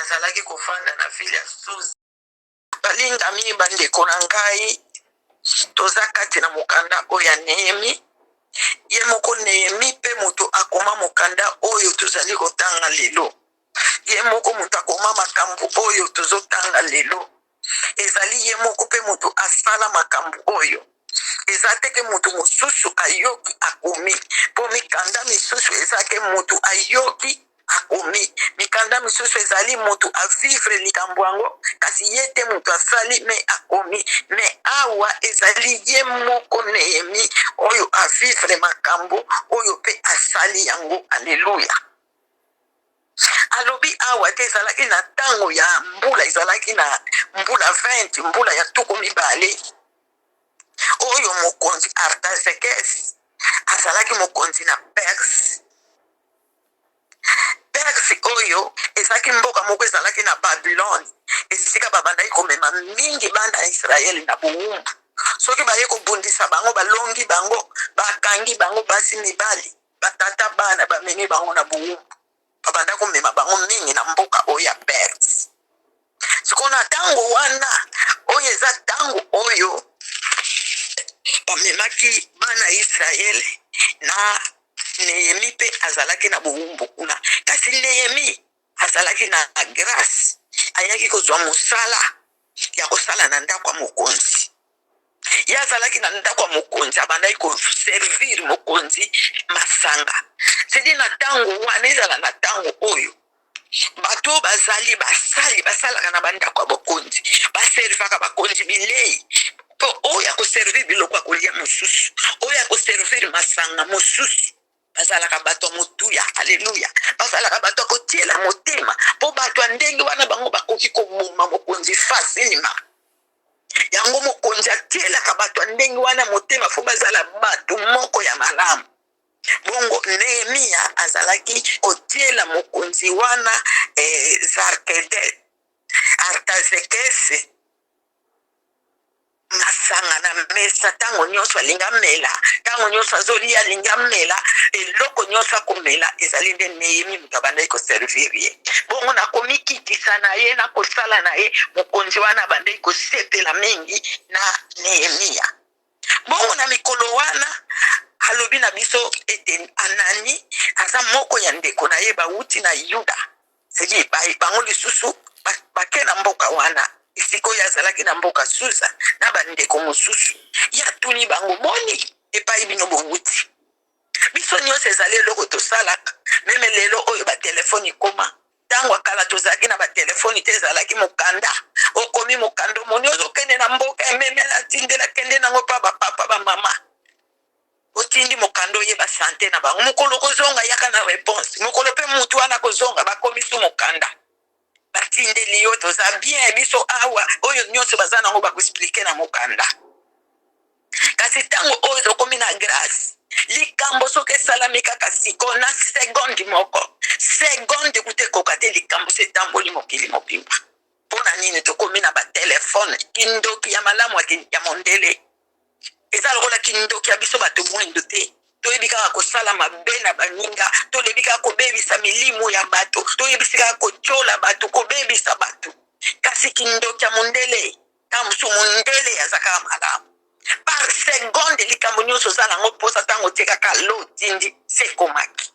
azalaki kofanda na ville ya Susa. Balingami bandeko na ngai, toza kati na mokanda oyo ya Nehemi. Ye moko Nehemi pe moto akoma mokanda oyo tozali kotanga lelo. Ye moko moto akoma makambo oyo tozotanga lelo. Ezali ye moko pe moto asala makambo oyo. Eza teke moto mosusu ayoki akomi. Po mikanda misusu eza ke moto ayoki akomi. Mikanda misusu ezali moto avivre likambo yango, kasi ye te moto asali me akomi. Me awa ezali ye moko Nehemi oyo avivre makambo oyo pe asali yango. Alleluya. Alobi awa te ezalaki na tango ya mbula, ezalaki na mbula 20, mbula ya tuku mibale. Oyo mokonzi Artaxerxes azalaki mokonzi na Perse. Perse oyo ezalaki mboka moko ezalaki na Babylone. Esika babandaki komema mingi banda ya Israeli na buwumbu. Soki baye kobundisa bango, balongi bango, bakangi bango basi mibali, batata bana bameni bango na buwumbu. Babanda komema bango mingi na mboka oyo ya Perse. Sikona tango wana oyo eza tango oyo bamemaki bana Israeli na Nehemi pe azalaki na buwumbu kuna. Kasi Nehemi azalaki na grâce, ayaki kozwa mosala ya kosala na ndako ya mokonzi. Ye azalaki na ndako ya mokonzi, abandaki koservir mokonzi masanga. Sedi na tango wana ezala na tango oyo bato bazali basalaka na bandako ya bokonzi, baservaka bakonzi bilei po oyo akoservir biloko ya kolia mosusu, oyo akoservir masanga mosusu. Bazalaka bato motuya. Alleluya. Bazalaka bato kotiela motema po bato ndenge wana bango bakoki koboma mokonzi facilement. Yango mokonzi atielaka bato ndenge wana motema fo bazala bato moko ya malamu. Bongo Nehemia azalaki kotiela mokonzi wana Artaxerxes masanga na mesa tango nyonso alinga mela, tango nyonso azolia alinga mela, eloko nyonso akomela ezali nde Nehemi moto abandaki koservir ye. Bongo nakomi kitisa na ye na kosala na ye, mokonzi wana abandaki kosepela mingi na Nehemia. Bongo na mikolo wana alobi na biso ete Anani aza moko ya ndeko na ye bauti na Yuda. Sedi bango lisusu bake na mboka wana. Isiko ya zalaki na mboka Susa na bandeko mosusu. Ya tuni bango moni epai bino bouti. Biso nyonso ezali eloko tosalaka. Meme lelo oyo ba telefoni koma. Tango akala tozalaki na ba telefoni te ezalaki mokanda. Okomi mokando moni ozokende na mboka ememe na tindela kende nango pa ba papa ba mama. Otindi mokando ye ba sante na bango. Mokolo kozonga yaka na réponse. Mokolo pe mutu wana kozonga bakomi su mokanda. Batindeli yo toza bien biso awa oyo nyonso baza nango bakoexplike na mokanda. Kasi tango oyo tokomi na grâce, likambo soki esalami kaka siko na seconde moko, seconde kute kokate likambo se tamboli mokili mobimba. Pona nini tokomi na batelefone kindoki ya malamu ya mondele. Eza lokola kindoki ya biso bato mwindo te. Toyebi kaka kosala mabe na baninga, toyebi kaka kobebisa milimo ya bato, toyebi kaka kochola bato, kobebisa bato. Kasi kindoki ya mondele, tamusu mondele ya zaka malamu. Par seconde likambo nyonso za nango posa tango tekaka lo tindi sekomaki.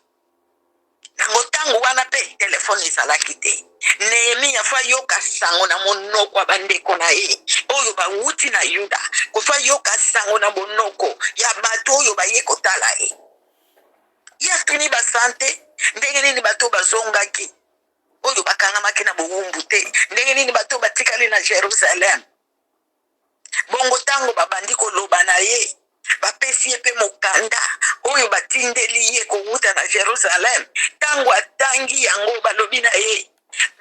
Nango tango wana pe telefone ezalaki te. Nehemia fa yoka sango na monoko ya bandeko na ye oyo bauti na Yuda, kofa yoka sango na monoko ya bato oyo baye kotala ye. Ya tuni basante ndenge nini bato bazongaki oyo bakangamaki na buwumbu te, ndenge nini bato batikali na Jerusalem. Bongo tango babandi koloba na ye, bapesi ye pe mokanda oyo batindeli ye kowuta na Jerusalem. Tango atangi yango balobi na ye,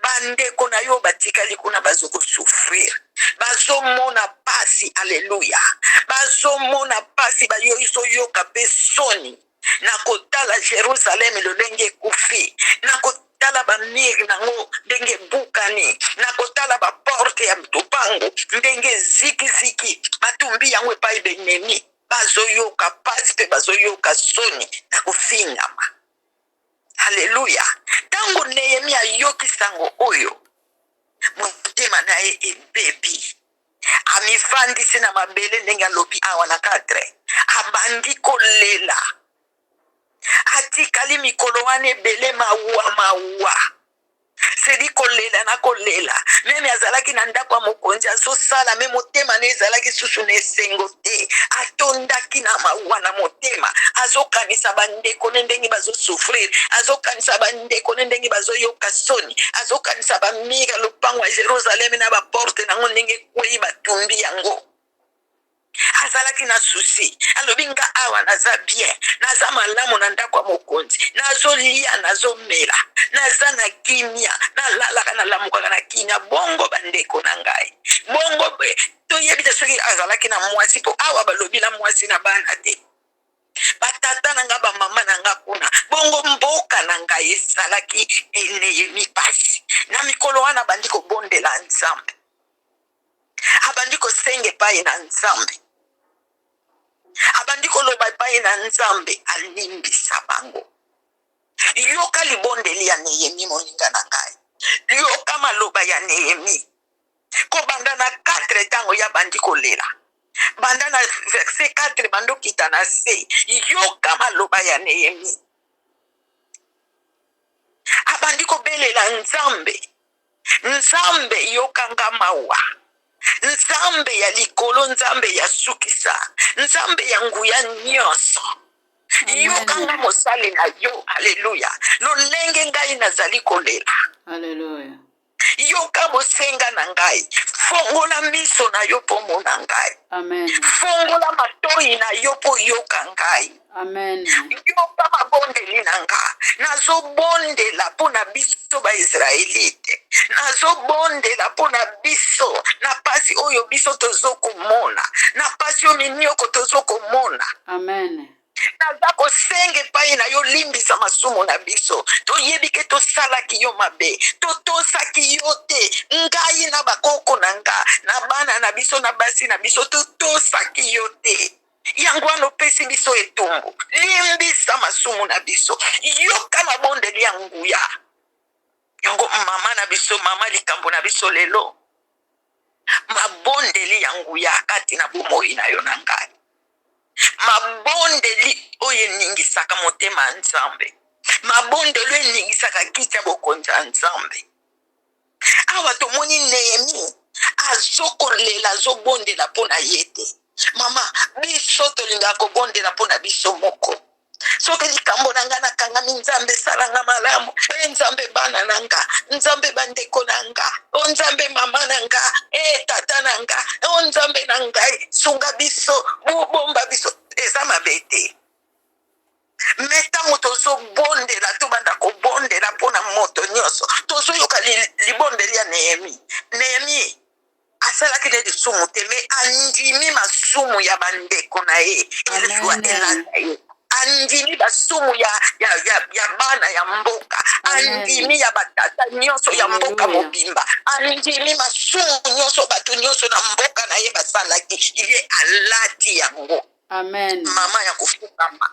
bandeko na yo batikali kuna bazoko souffrir, bazomona pasi. Alleluya. Bazomona pasi bayo iso yoka pe soni na kotala Jerusalem lolenge kufi, na kotala ba mir nango ndenge bukani, na kotala ba porte ya mtupango ndenge ziki ziki matumbi yango epai benemi. Bazoyoka pasi pe bazoyoka soni na kufingama. Haleluya. Tango Nehemia yoki sango oyo, motema na ye ebebi, amifandisi na mabele ndenge alobi awa na 4, abandi kolela, atikali mikolo wana ebele mawa sedi kolela na kolela. Meme azalaki na ndako ya mokonzi azosala, me motema ne ezalaki susu na esengo te, atondaki na mawa na motema, azokanisa bandeko ne ndenge bazosufrir, azokanisa bandeko ne ndenge bazoyoka soni, azokanisa bamira lopango ya Jerusalem na baporte nango ndenge kwei batumbi yango. Azalaki na susi, alobi nga awa naza bien, naza malamu na ndako ya mokonzi, nazolia nazomela, naza na kimia, nalalaka nalamukaka na kimia. Bongo bandeko na ngai, bongo toyebi te soki azalaki na mwasi, po awa balobi na mwasi na bana te, batata na nga bamama na nga kuna. Bongo mboka na ngai esalaki eneyemi pasi, na mikolo wana bandi kobondela Nzambe, abandi kosenge epai na Nzambe, abandi koloba epai na Nzambe, alimbisa bango. Yoka libondeli ya Nehemi moninga na ngai, yoka maloba ya Nehemi. Ko banda na 4 tango ya bandi kolela, banda na verset 4 bando kita na se, yoka maloba ya Nehemi. Abandi kobelela Nzambe, Nzambe yoka nga mawa, Nzambe ya likolo, Nzambe ya sukisa, Nzambe ya nguya nyonso. Yoka nga mosali na yo, haleluya, lolenge ngai nazali kolela, haleluya. Yoka bosenga na ngai, fongola miso na yo po mona ngai, amen. Fongola matoi na yo po yoka ngai, amen. Yoka mabondeli na nga, nazobondela po na biso ba Israelite, nazobondela po na biso na pasi oyo biso tozokomona, na pasi oyo minioko tozokomona, amen. naza kosenga epai na yo, limbisa masumu na biso. Toyebi ke tosalaki yo mabe, totosaki yo te, ngai na bakoko na nga, na bana na biso na basi na biso, totosaki yo te. Yango wana opesi biso etumbu, limbisa masumu na biso, yoka mabondeli ya nguya. Yango mama na biso, mama likambo na biso lelo, mabondeli ya nguya kati na bomoi na yo na ngai, mabondeli oyo eningisaka motema ya Nzambe, mabondeli oyo eningisaka kiti ya bokonzi ya Nzambe. Awa tomoni Nehemi azokolela, azobondela mpo na ye te. Mama, biso tolingaka kobondela mpo na biso moko. Soki likambo na nga nakangami, Nzambe salanga malamu, Nzambe bana na nga, Nzambe bandeko na nga, Nzambe mama na nga, tata na nga, Nzambe na ngai, sunga biso, bomba biso, eza mabe te. Metango tozobondela, tobanda kobondela mpo na moto nyonso, tozoyoka libondeli ya Nehemi. Nehemi asalaki nde lisumu te, me andimi masumu ya bandeko na ye, elizwa elanda ye. Andimi basumu ya bana ya mboka, andimi ya batata nyonso ya mboka mobimba, andimi masumu nyonso bato nyonso na mboka na ye basalaki, ye alati yango. Amen. Mama ya kufukama,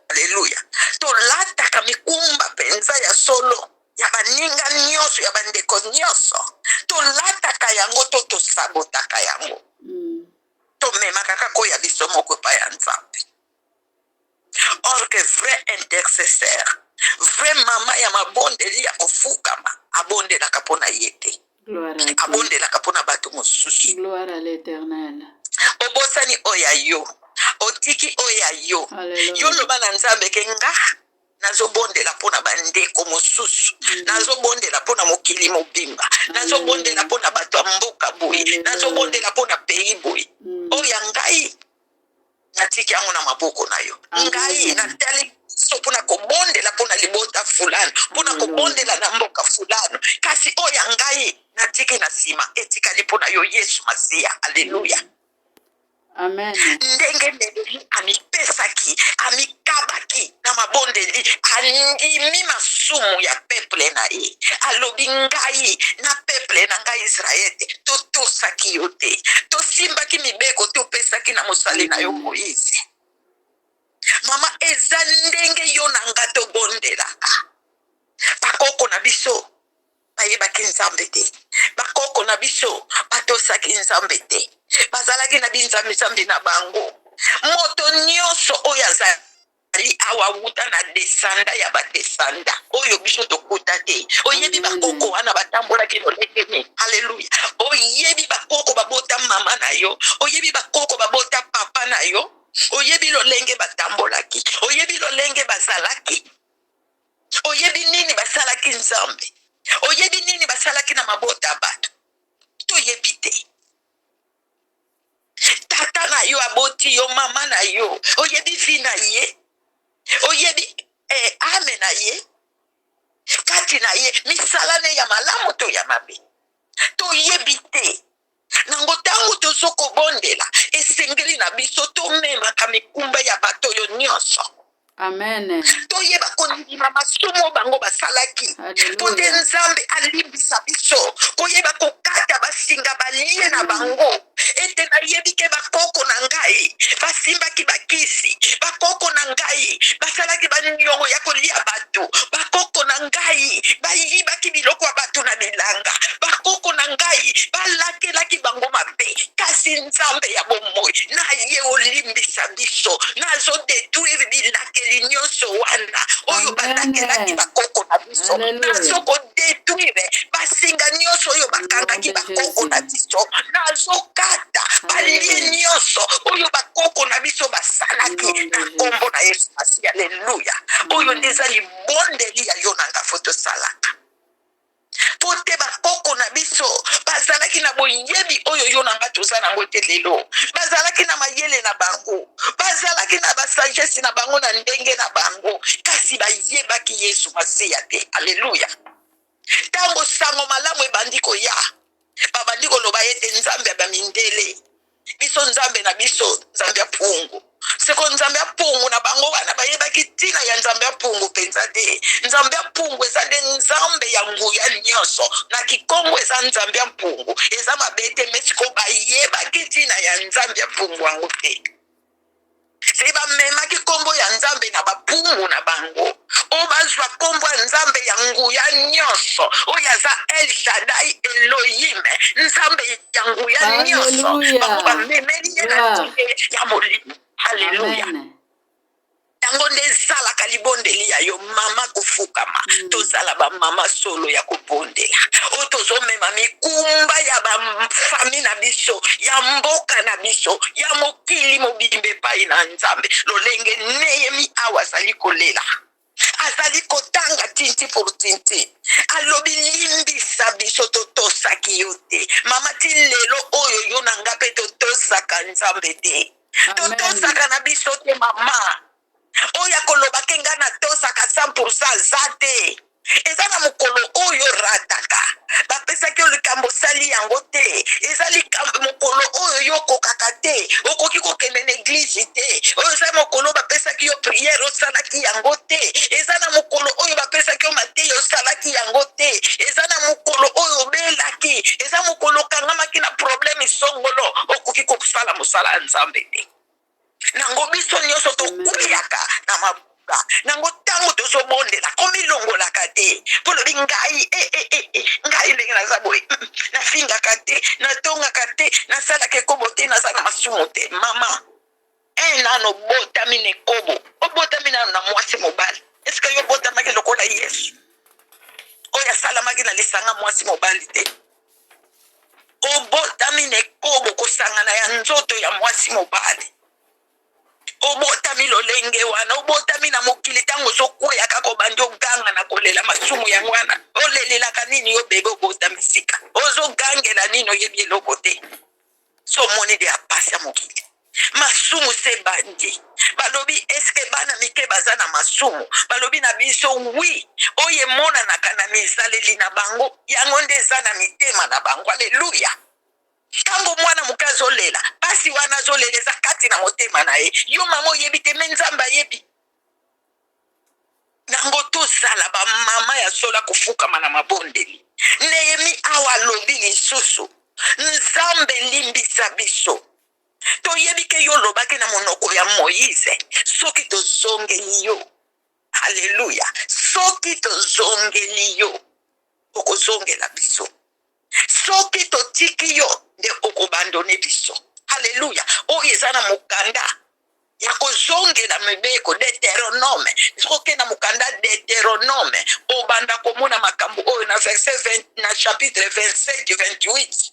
haleluya. Tolataka mikumba penza ya solo, ya baninga nyonso, ya bandeko nyonso, tolataka yango, tosabotaka yango, tomemaka kaka ya biso moko pa ya Nzambe. Or que vrai intercesseur, vrai mama ya mabondeli ya kofukama, abondelaka mpo na ye te, abondelaka mpo na bato mosusu. Gloire à l'Éternel. Obosani oya yo, otiki oya yo, yo loba na Nzambe ke nga nazobondela mpo na bandeko mosusu, nazobondela mpo na mokili mobimba, nazobondela mpo na bato ya mboka boye, nazobondela mpo na pays boye. Oya ngai natiki yango na maboko na yo, ngai natali so pona kobondela pona libota fulani, pona kobondela na mboka fulani, kasi oya ngai natiki na sima etikali pona yo Yesu Masiya. Haleluya. Amen. Ndenge Nehemi amipesaki, amikabaki na mabondeli, andimi masumu ya peple na ye, alobi ngai na peple na ngai Israete totosaki yo te, tosimbaki mibeko topesaki na mosali na yo Moïse. Mama, eza ndenge yo na nga tobondelaka. Bakoko na biso bayebaki Nzambe te, bakoko na biso batosaki nzambe te, bazalaki na binzambi na bango. Moto nyonso oyo azali awa wuta na desanda ya badesanda oyo biso tokuta te. Oyebi bakoko wana batambolaki lolenge nini? Haleluya. Oyebi bakoko babota mama na yo, oyebi bakoko babota papa na yo, oyebi lolenge batambolaki, oyebi lolenge bazalaki, oyebi nini basalaki nzambe, oyebi nini basalaki na mabota bato. Toyebi te. Tata na yo aboti yo, mama na yo, oyebi vi na ye, oyebi ame na ye, kati na ye, misalane ya malamu to ya mabe. Toyebi te. Nango tango tozoko bondela esengeli na biso tomemaka mikumba ya bato yo nyonso. Amen. Toyeba kondima masumo bango basalaki. Ponde nzambe alimbisa biso. Koyeba kokata basinga balie na bango. Ete na yebike bakoko na ngai basimbaki bakisi, bakoko na ngai basalaki banyongo ya kolia bato, bakoko na ngai bayibaki biloko ya bato na bilanga, bakoko na ngai balakelaki bango mabe. Kasi nzambe ya bomoi na ye olimbisa biso, nazodetruire bilakeli nyonso wana oyo balakelaki bakoko na biso, nazokodetruire basinga nyonso oyo bakangaki bakoko na biso, nazokata balie nyonso oyo bakoko na biso basalaki na kombo na Yesu Masiya. Haleluya. Oyo ndeza libondeli ya yo nanga foto salaka. Pote bakoko na biso bazalaki na boyebi oyo yo nanga toza nango te lelo, bazalaki na mayele na bango, bazalaki na basagesse na bango na ndenge na bango, kasi bayebaki Yesu Masiya te. Haleluya. Tango sango malamu ebandi koya, babandi koloba ete nzambe ya bamindele, biso nzambe na biso nzambe ya pungu. Seko nzambe ya pungu na bango wana bayebaki tina ya nzambe ya pungu penza te. Nzambe ya pungu eza de nzambe ya nguya nyonso, na kikongo eza nzambe ya pungu eza mabete, mesiko bayebaki tina ya nzambe ya pungu wango te. Se bamemaki kombo ya nzambe na bapungu na bango, o bazwa kombo ya nzambe ya nguya nyonso oyo aza El Shaddai Elohim, nzambe ya nguya nyonso, bango bamemeli ye na nzambe ya molimo. Haleluya. Yango nde ezalaka libondeli ya yo mama kofukama. Tozala bamama solo ya kobondela oyo tozomema mikumba ya bafami na biso, ya mboka na biso, ya mokili mobimba epai na nzambe. Lolenge Nehemi awa azali kolela, azali kotanga tinti pour tinti, alobi limbisa biso totosaki yo te. Mama ti lelo oyo yo na nga mpe totosaka nzambe te, totosaka na biso te mama. Oya kolobake nga na tosaka 100% za te. Eza na mokolo oyo rataka bapesaki yo likambo sali yango te. Eza mokolo oyo yo kokaka te, okoki kokende na eglise te. Oyo eza mokolo bapesaki yo priere osalaki yango te. Eza na mokolo oyo bapesaki yo mateyi osalaki yango te. Eza na mokolo oyo obelaki. Eza mokolo kangamaki na probleme songolo, okoki kosala mosala ya nzambe te. Nango biso nyonso tokuyaka na mabuka, nango tango tozobondela komilongolaka te. Polobi ngai ngai ndenge naza boye, nafingaka te, natongaka te, nasalaka ekobo te, naza na masumu te. Mama nano obotami na ekobo, obotami nano na mwasi mobali. Eske yo obotamaki lokola Yesu oyo asalamaki na lisanga mwasi mobali te? Obotami na ekobo kosangana ya nzoto ya mwasi mobali. Obotami lolenge wana, obotami na mokili tango zokwea kako bandi oganga na kolela masumu ya mwana. Olelelaka nini yo bebe obotami sika? Ozogangela nini oyebi eloko te? So moni de apasi ya mokili. Masumu se bandi. Balobi eske bana mike baza na masumu? Balobi na biso oui. Oye mona na mizaleli na bango, yango nde eza na mitema na bango. Haleluya. Tango mwana mukazi olela, pasi wana zoleleza kati na motema na ye. Yo mama oyebi te me nzambe ayebi. Nango tozala ba mama ya sola kofukama na mabondeli. Nehemi awa lobi lisusu, nzambe limbisa biso. Toyebi ke yo lobaki na monoko ya Moïse, soki tozongeli yo. Haleluya. Soki tozongeli yo, okozongela biso. soki totiki yo nde okobandone biso. Haleluya. Oyo eza na mokanda ya kozongela mibeko Deuteronome. Sokokenda mokanda Deuteronome obanda komona makambo oyo na verset 20 na chapitre 27-28.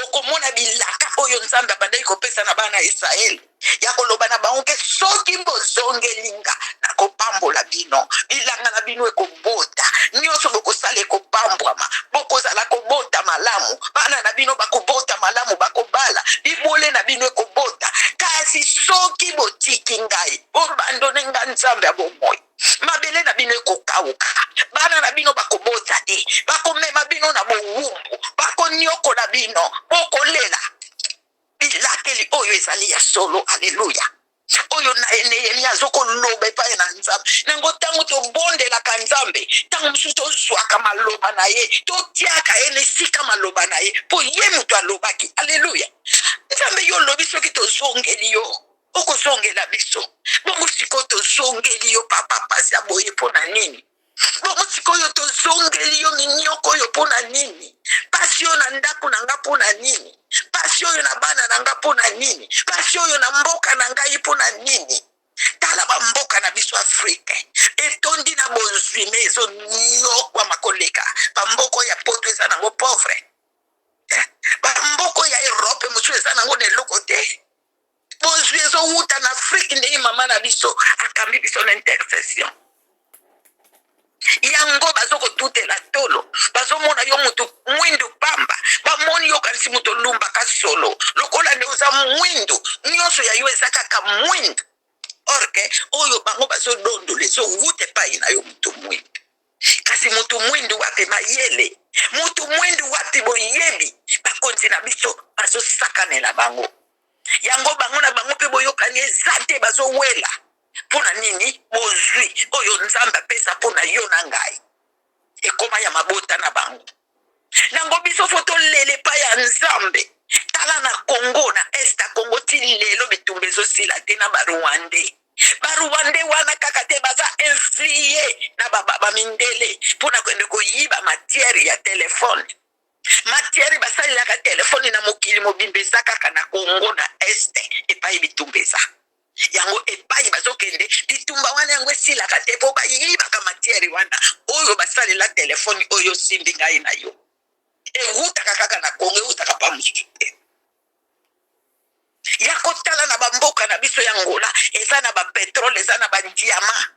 Okomona bilaka oyo Nzambe abandaki kopesa na bana Israeli ya koloba na bango ke soki bozongelinga na kopambola bino, bilanga na bino ekobota, nyonso bokosala ekopambwama, bokozala kobota malamu, bana na bino bakobota malamu, bakobala, bibole na bino ekobota. Kasi soki botiki ngai, obandone nga Nzambe ya bomoi, mabele na bino ekokauka, bana na bino bakobota te, bakomema bino na bowumbu, bakonyokola bino, bokolela. Bilakeli oyo ezali ya solo. Haleluya. Oyo na Nehemia azokoloba epai na Nzambe. Nango tango tobondelaka Nzambe, tango mosusu tozwaka maloba na ye, totiaka ye nesika maloba na ye po ye mutu alobaki. Haleluya. Nzambe yo lobi soki tozongeli yo, okozongela biso. Bongo sikoyo tozongeli yo papa pasi ya boye mpo na nini? Bongo sikoyo tozongeli yo minyoko oyo mpo na nini? Pasi oyo na ndako na nga mpo na nini? Pasi oyo na bana na nga mpo na nini? Pasi oyo na mboka na ngai mpo na nini? Tala ba mboka na biso Afrika etondi na bozwi me ezonyokwa makoleka. Ba mboko ya poto eza nango pauvre. Ba mboko ya Europe mosusu eza nango na eloko te. Bozwi ezowuta na Afrika ndenge mama na biso akambi biso na intercession. Yango bazokotutela tolo, bazomona yo mutu mwindu pamba, bamoni yo kasi mutu lumbaka solo, lokola nde oza mwindu, nyonso ya yo eza kaka mwindu. Orke oyo bango bazodondola ezowute epai na yo mutu mwindu. Kasi mutu mwindu wapi mayele, mutu mwindu wapi boyebi, bakonzi na biso bazosakanela bango. Yango bango na bango pe boyokani eza te bazowela. Pona nini bozwi oyo Nzambe apesa pona yo na ngai ekoma ya mabota na bango. Nango biso foto lele pa ya Nzambe. Tala na Congo na Esta Congo ti lelo bitumba ezosila te na Baruande. Baruande wana kaka te baza inflié na baba mindele pona kwende koyiba matière ya telefone. Matière basalilaka telefone na mokili mobimba kaka na Congo na Este epai bitumbeza. Yango epai bazokende bitumba wana yango esilaka te po bayibaka matière wana oyo basalela telefone oyo simbi ngai na yo. Ewutaka kaka na Congo, ewutaka pa mosusu te. Ya kotala na bamboka na biso ya Angola eza na bapetrole, eza na bandiama.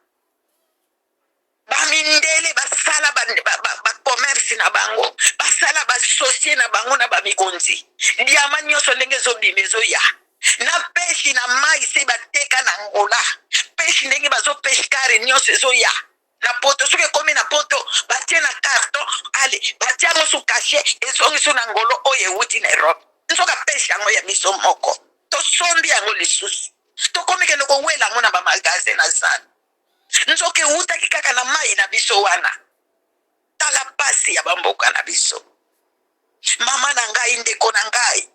Bamindele basala commerce na bango, basala basosie na bango na bamikonzi. Diama nyonso ndenge ezobima ezoya. Na peshi na mai se bateka na Angola. Peshi ndenge bazopeshe kare nyonso ezoya. Na poto soki komi na poto batie na carton, ale batie yango su kashe ezongi su na ngolo oyo ewuti na Europe. Nsoka peshi yango ya biso moko. Tosombi yango lisusu. Tokomi kende kowela yango na bamagaze na zana. Nsoki ewutaki kaka na mai na biso wana. Tala pasi ya bamboka na biso. Mama na ngai, ndeko na ngai,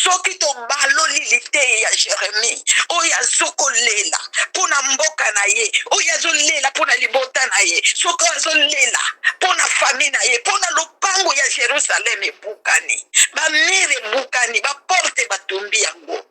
soki tobaloli lite ya Jeremie oyo azokolela pona mboka na ye, oyo azolela pona libota na ye, soki azolela pona fami na ye, pona lopango ya Jerusalem ebukani, bamire ebukani, baporte batumbi yango.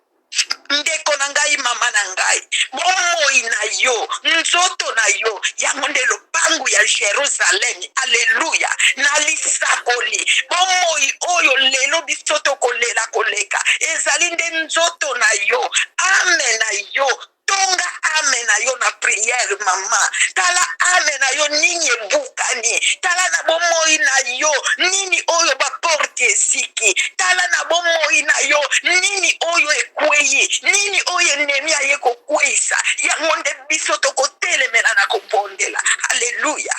Ndeko na ngai, mama na ngai, bomoi na yo, nzoto na yo yango nde lopango ya Jerusalem. Aleluya. Na lisakoli bomoi oyo lelo biso tokolela koleka ezali nde nzoto na yo. Amen na yo. Tonga amen na yo na prière mama. Tala amen na yo nini ebukani. Tala na bomoi na yo nini oyo baporte esiki. Tala na bomoi na yo nini oyo ekweyi, nini oyo enemi aye kokweyisa. Yango nde biso tokotelemela na kobondela. Haleluya.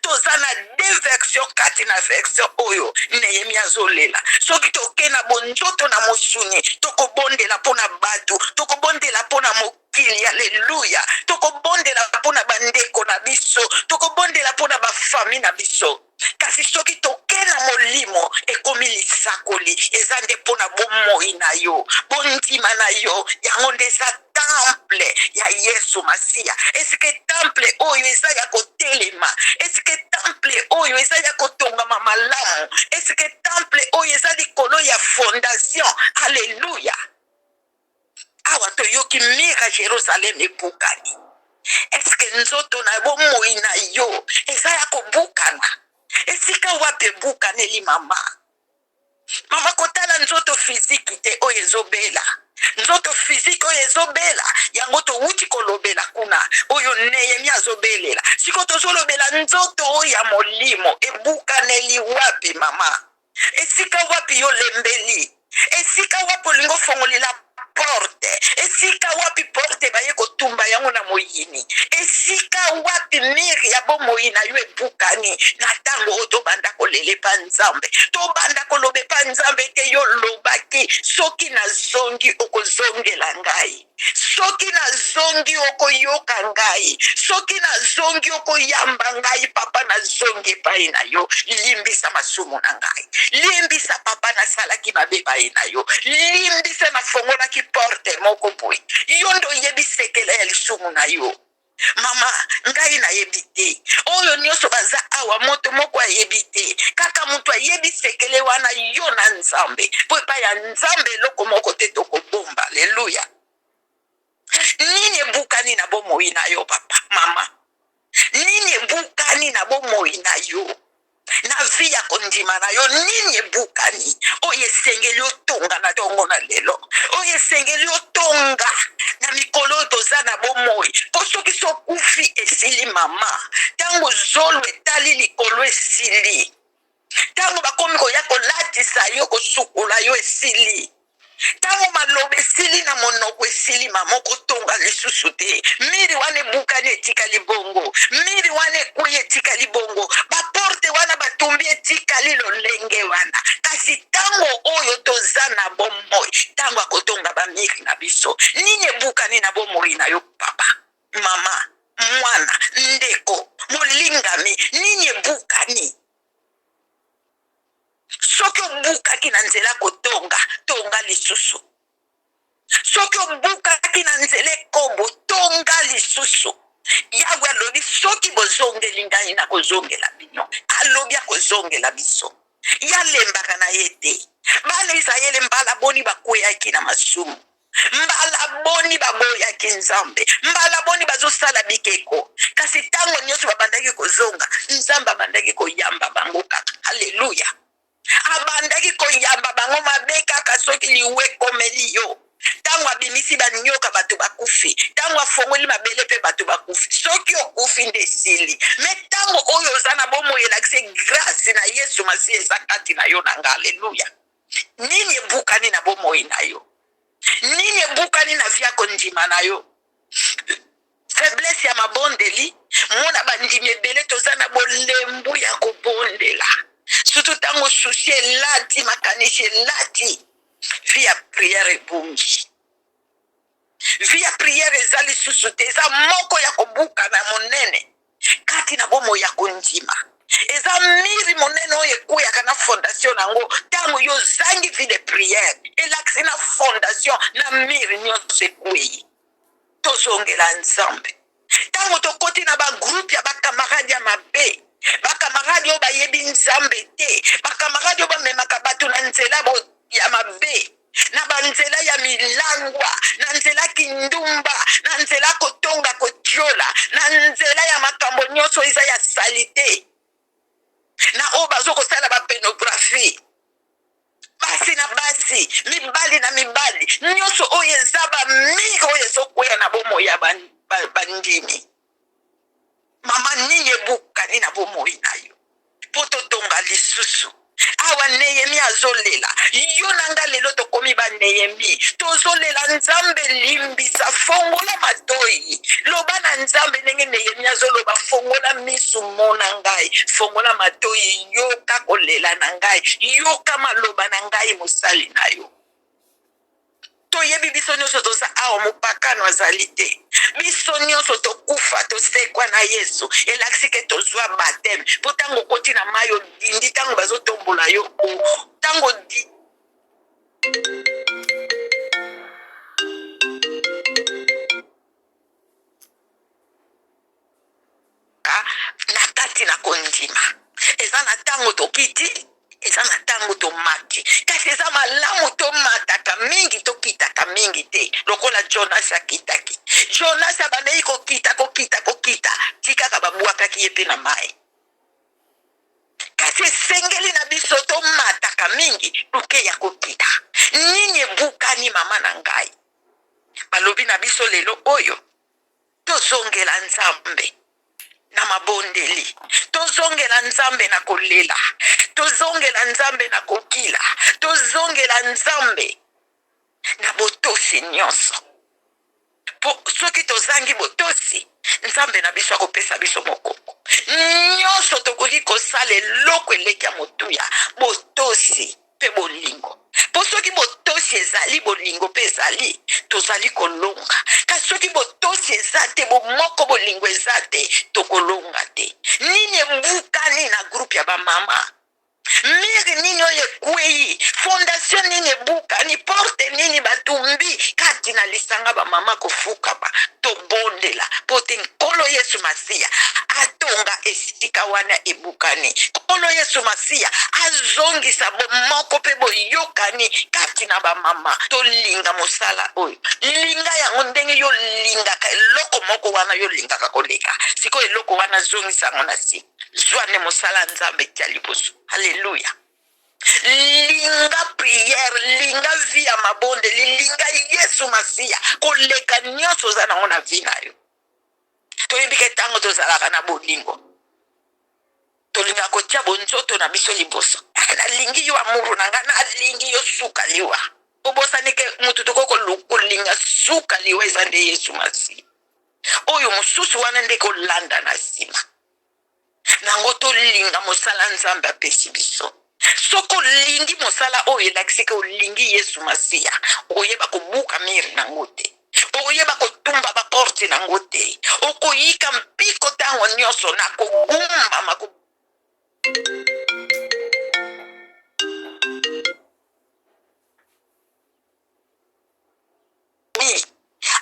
Tozana de version 4 na version oyo Nehemia zolela. Soki toke na bonjoto na mosuni tokobondela pona batu, tokobondela pona mokili. Haleluya. Tokobondela pona bandeko na biso, tokobondela pona bafami na biso. Kasi soki toke na molimo ekomi lisakoli eza nde pona bomoi na yo, bondima na yo. Yango nde eza temple ya Yesu Masiya? Est-ce que temple oyo eza ya kotelema? Est-ce que temple oyo eza ya kotongama malamu? Est-ce que temple oyo eza likolo ya fondation? Alléluia. Awa toyoki mira Jerusalem ebukani. Est-ce que nzoto na bomoi na yo eza ya kobukana? Esika wapi ebukaneli mama? Mama kotala nzoto physique te oyo ezobela. Nzoto physique oyo ezobela yango towuti kolobela kuna oyo Nehemia azobelela. Siko tozolobela nzoto oyo ya molimo ebukaneli wapi mama? Esika wapi yo lembeli? Esika wapi olingo fongolila porte? Esika wapi porte baye kotumba yango na moyini? Esika wapi miri ya bomoi na yo ebukani? Na tango oyo tobanda kolele pa Nzambe, tobanda kolobe pa Nzambe te yo lobaki soki nazongi okozongela ngai, soki nazongi okoyoka ngai, soki nazongi okoyamba ngai papa nazongi epai na yo, limbisa masumu na ngai, limbisa papa nasalaki mabe epai na yo, limbisa nafongolaki porte moko boye yo ndo yebi sekele ya lisumu na yo. Mama, ngai na yebite. Oyo nyonso baza awa moto moko ayebite. Kaka mutu ayebi sekele wana yo na Nzambe. Po epa ya Nzambe loko moko te toko bomba. Alléluia. Nini ebukani na bomoi na yo papa, mama? Nini ebukani na bomoi na yo? Na vi ya kondima na yo nini ebukani? Oyo esengeli otonga na tongo na lelo. Oyo esengeli otonga na mikolo toza na bomoi. Po soki so kufi esili mama. Tango zolo etali likolo esili. Tango bakomi koya kolatisa yo kosukula yo esili. Tango malobe esili na monoko esili mama kotonga lisusu te. Miri wane bukani etika libongo. Miri wane kuye etika libongo. Baporte wana batumbi etika lolenge wana. Kasi tango oyo toza na bomoi. Tango akotonga ba miri na biso. Nini bukani na bomoi na yo papa, mama, mwana, ndeko, molingami. Nini bukani? Soki obukaki na nzela kotonga, tonga lisusu. Soki obukaki na nzela ekobo, tonga lisusu. Yawe alobi soki bozongeli ngai na kozongela bino. Alobi akozongela biso. Yalembaka na ye te. Bana Israele mbala boni bakweyaki na masumu. Mbala boni baboyaki Nzambe. Mbala boni bazosala bikeko. Kasi tango nyonso babandaki kozonga, Nzambe abandaki koyamba bango kaka. Haleluya. Abandaki koyamba bango mabe kaka soki liwe komeli yo. Tango abimisi banyoka batu bakufi. Tango afongoli mabele pe batu bakufi. Soki okufi nde sili. Me tango oyo ozana bomo elakise grâce na Yesu Masiya ezakati na yo nanga. Haleluya. Nini ebukani na bomo na yo? Nini ebukani na via kondima na yo? Faiblesse ya mabondeli. Mona bandimi ebele tozana bolembu ya kobondela. Surtout tango souci elati makanisi elati. Via prière ebungi. Via prière ezali susu te. Eza moko ya kobuka na monene. Kati na bomo ya kondima. Eza miri monene oye kuya kana fondation nango. Tango yo zangi vie de prière. Elaksi na fondation na miri nyonso ekuyi. Tozongela Nzambe. Tango tokoti na ba groupe ya ba camarade ya mabe. Bakamaradi oyo bayebi Nzambe te. Bakamaradi oyo bamemaka bato na nzela ya mabe, na banzela ya milangwa, na nzela kindumba, na nzela kotonga kotiola, na nzela ya makambo nyonso eza ya salite, na oyo bazokosala bapenographie. Basi na basi, mibali na mibali, nyonso oyo eza bamiri oyo ezokweya na bomoi ya bandimi. Mama nini ebukani na bomoi na yo? Poto tonga lisusu. Awa Nehemia azolela. Yo nanga lelo tokomi ba Nehemia. Tozolela Nzambe limbisa fongola matoi. Loba na Nzambe ndenge Nehemia zoloba fongola misu mona ngai. Fongola matoi yoka kolela na ngai. Yoka maloba na ngai musali na yo. Toyebi biso nyonso toza awa mopakano azali te. Biso nyonso tokufa tosekwa na Yesu. Elakisi ke tozwa baptême. Po tango koti na mayo dindi tango bazotombola yo tango di tokiti eza na ntango tomati kasi eza malamu tomataka mingi tokitaka mingi te lokola Jonas akitaki. Jonas abandaki kokita tikaka babwakaki ye mpe na mai. Kasi esengeli na biso tomataka mingi luke ya kokita. Nini ebukani mama na ngai? Balobi na biso lelo oyo tozongela Nzambe na mabondeli, tozongela Nzambe na kolela, tozongela Nzambe na kokila, tozongela Nzambe na botosi nyonso. Po soki tozangi botosi, Nzambe na biso akopesa biso mokoko. Nyonso tokoki kosala eloko eleki ya motuya, botosi pe bolingo. Po soki botosi ezali bolingo pe ezali, tozali kolonga. Kasi soki botosi eza te, bomoko bolingo eza te, tokolonga te. Nini ebukani na groupe ya bamama? Mire nini oyo ekwei, fondation nini ebukani, porte nini batumbi kati na lisanga bamama kofukama, tobondela pote nkolo Yesu Masiya atonga esika wana ebukani. Nkolo Yesu Masiya azongisa bomoko pe boyokani kati na bamama. Tolinga mosala oyo, linga yango ndenge yo lingaka eloko moko wana yo lingaka koleka. Siko eloko wana zongisa yango na si zwane mosala Nzambe tia liboso. Hallelujah. Linga prière, linga via mabonde, linga Yesu Masiya koleka nyonso za nango na vi na yo. Toyebike tango tozalaka na bolingo, tolinga kotia bonzoto na biso liboso. Nalingi yo amuru nanga, nalingi yo suka liwa. Obosanike mutu tokoko kolinga suka liwa eza nde Yesu Masiya. Oyo mususu wana nde kolanda na sima. Nango tolinga mosala Nzambe apesi biso. Soko lingi mosala oyo elakisika olingi Yesu Masiya, okoyeba kobuka miri nango te, okoyeba kotumba baporte nango te, okoyika mpiko tango nyonso na kogumba mako.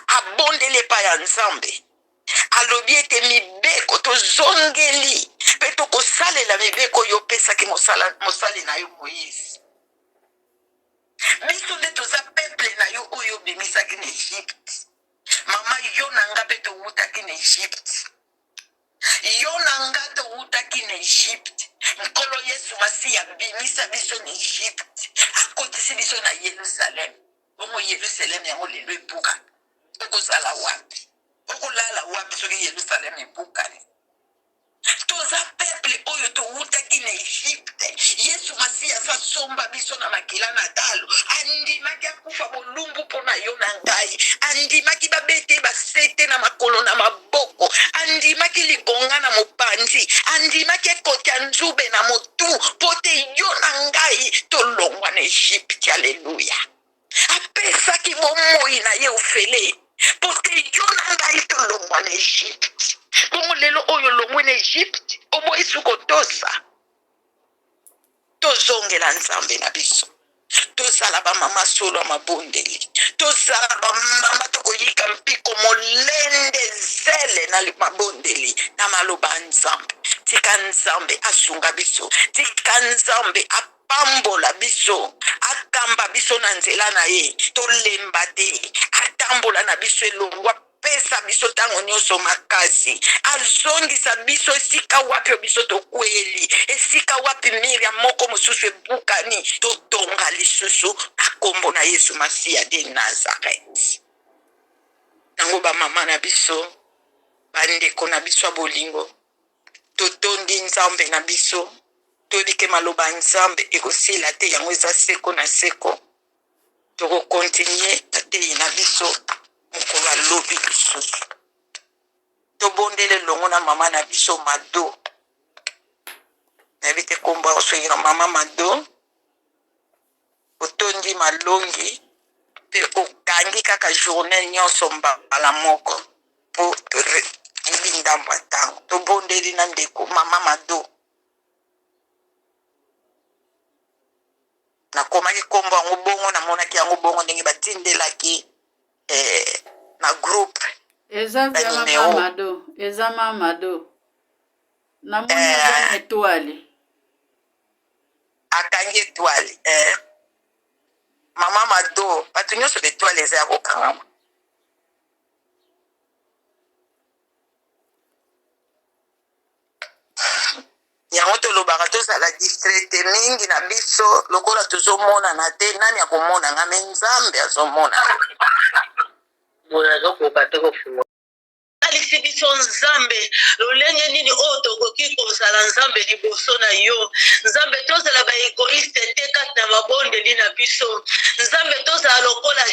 Abondele pa ya Nzambe. Alobi ete mibeko tozongeli pe tokosalela mibeko yo pesaki mosali na yo Moïse. Biso nde toza peuple na yo oyo bimisaki na Egypte. Mama yo nanga pe towutaki na Egypte. Yo nanga towutaki na Egypte. Nkolo Yesu Masiya bimisa biso na Egypte. Akotisi biso na Yerusalem. Omo Yerusalem yango lelo ebuka. Okozala wapi? Okolala wapi soki Yerusalem ebukani? Toza peuple oyo towutaki na Egypte. Yesu Masiya asomba biso na makila na talo. Andimaki akufa bolumbu mpona yo na ngai. Andimaki babete basete na makolo na maboko. Andimaki likonga na mopanzi. Andimaki ekoti ya nzube na motu. Pote yo na ngai tolongwa na Egypte. Haleluya. Apesaki bomoi na ye ofele. Pote yo na ngai tolongwa na Egypte. Bongo lelo oyo longwe na Egypte, oboyi suko tosa. Tozongela Nzambe na biso. Tozala ba mama solo mabondeli. Tozala ba mama tokoyika mpiko molende zele na mabondeli na maloba Nzambe. Tika Nzambe asunga biso. Tika Nzambe apambola biso. Akamba biso na nzela na ye. Tolemba te. Atambola na biso elongwa pesa biso tango nyonso makasi. Azongisa biso esika wapi biso tokweli. Esika wapi Miriam moko mosusu ebukani. Totonga lisusu na kombo na Yesu Masiya de Nazareth. Nango ba mama na biso, bandeko na biso bolingo. Totondi Nzambe na biso. Tolike maloba Nzambe ekosila te yango eza seko na seko. Toko continue tate na biso. Mokolo alobi lisusu. Tobondele longo na mama na biso Mado. Nabite komba osoyira mama Mado. Otondi malongi. Pe okangi kaka journée nyonso mbala moko. Po ilinda mwatango. Tobondele na ndeko mama Mado. Nakomaki komba yango bongo na monaki yango bongo ndenge batindelaki na groupe. Eza vya mama Mado. Eza mama Mado. Na moni eza étoile. bakangi étoile mama Mado bato nyonso l'étoile eza ya kokangama yango tolobaka tozala distraite mingi na biso lokola tozomonana te nani akomonanga me nzambe azomona alisi biso nzambe lolenge nini oyo tokoki kozala nzambe liboso na yo nzambe tozala baegoiste te kati na mabondeli na biso nzambe tozala lokola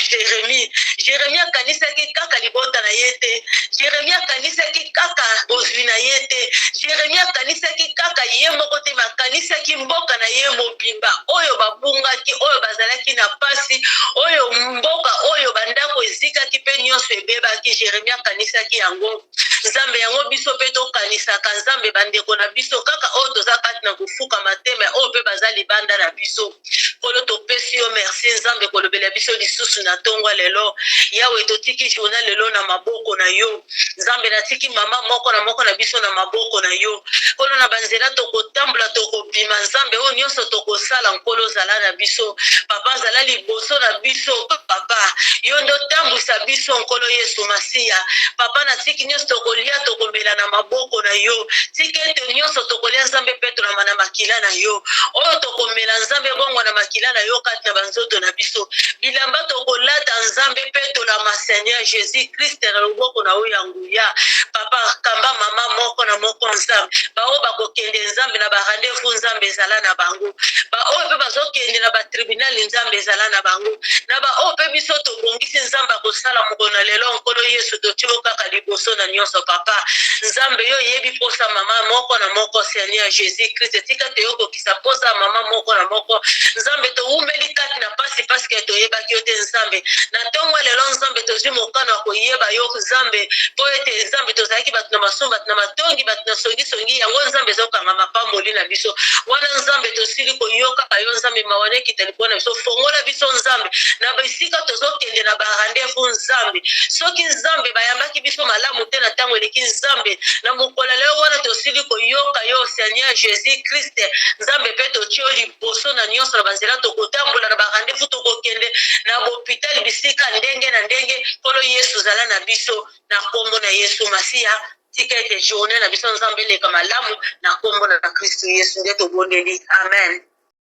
Jeremi akanisaki kaka libota na ye te Jeremi akanisaki kaka bozwi na ye te Jeremi akanisaki kaka ye moko te makanisaki mboka na ye mobimba oyo babungaki oyo bazalaki na pasi oyo mboka oyo bandako ezikaki mpe nyonso ebebaki Jeremi akanisaki yango nzambe yango biso mpe tokanisaka nzambe bandeko na biso kaka oyo toza kati na kofuka mateme oyo mpe baza libanda na biso kolo topesi yo merci nzambe kolobela biso lisusu na ntongo lelo yawe totiki journal lelo na maboko na yo nzambe natiki mama moko na biso na maboko na yo kolo na banzela tokotambola tokobima nzambe oyo nyonso tokosala nkolo zala na biso papa zala liboso na biso papa yo ndo tambwisa biso nkolo Yesu Masiya papa natiki nyonso tokolia tokomela na maboko na yo tika ete nyonso tokolia nzambe mpe tolama na makila na yo oyo tokomela nzambe bongo na makila na yo kati na banzoto na biso bilamba tokolata nzambe mpe tolama Seigneur Jésus Christ na loboko na oyo ya nguya papa kamba mama moko na moko nzambe baoyo bakokende nzambe na barendez-vous nzambe ezala na bango baoyo mpe bazokende na batribunal nzambe ezala na bango na baoyo mpe biso tobongisi nzambe akosala mokolo na lelo nkolo Yesu totiko kaka liboso na nyonso papa nzambe yo yebi posa mama moko na moko Seigneur Jésus Christ tika toyokokisa posa mama moko na moko nzambe towumbeli kati na pasi ke toyebaki yo te nzambe na ntongo lelo nzambe tozwi mokano koyeba yo nzambe po ete nzambe tozalaki bato na masumu bato na matongi bato na songisongi yango nzambe ezokanga mapamboli na biso wana nzambe tosili koyoka yo nzambe mawane ekitali mpona biso fongola biso nzambe na bisika tozokende na barendez-vous nzambe soki nzambe bayambaki biso malamu te na ntango eleki nzambe na mokolo lelo wana tosili koyoka yo Seigneur Jésus Christ nzambe mpe totio liboso na nyonso na banzela tokotambola na barendez-vous tokokende na bopitali bisika ndenge na ndenge nkolo Yesu zala na biso na kombo na Yesu Masiya tika ete journée na biso nzambe eleka malamu na kombo na Kristo Yesu nde tobondeli amen.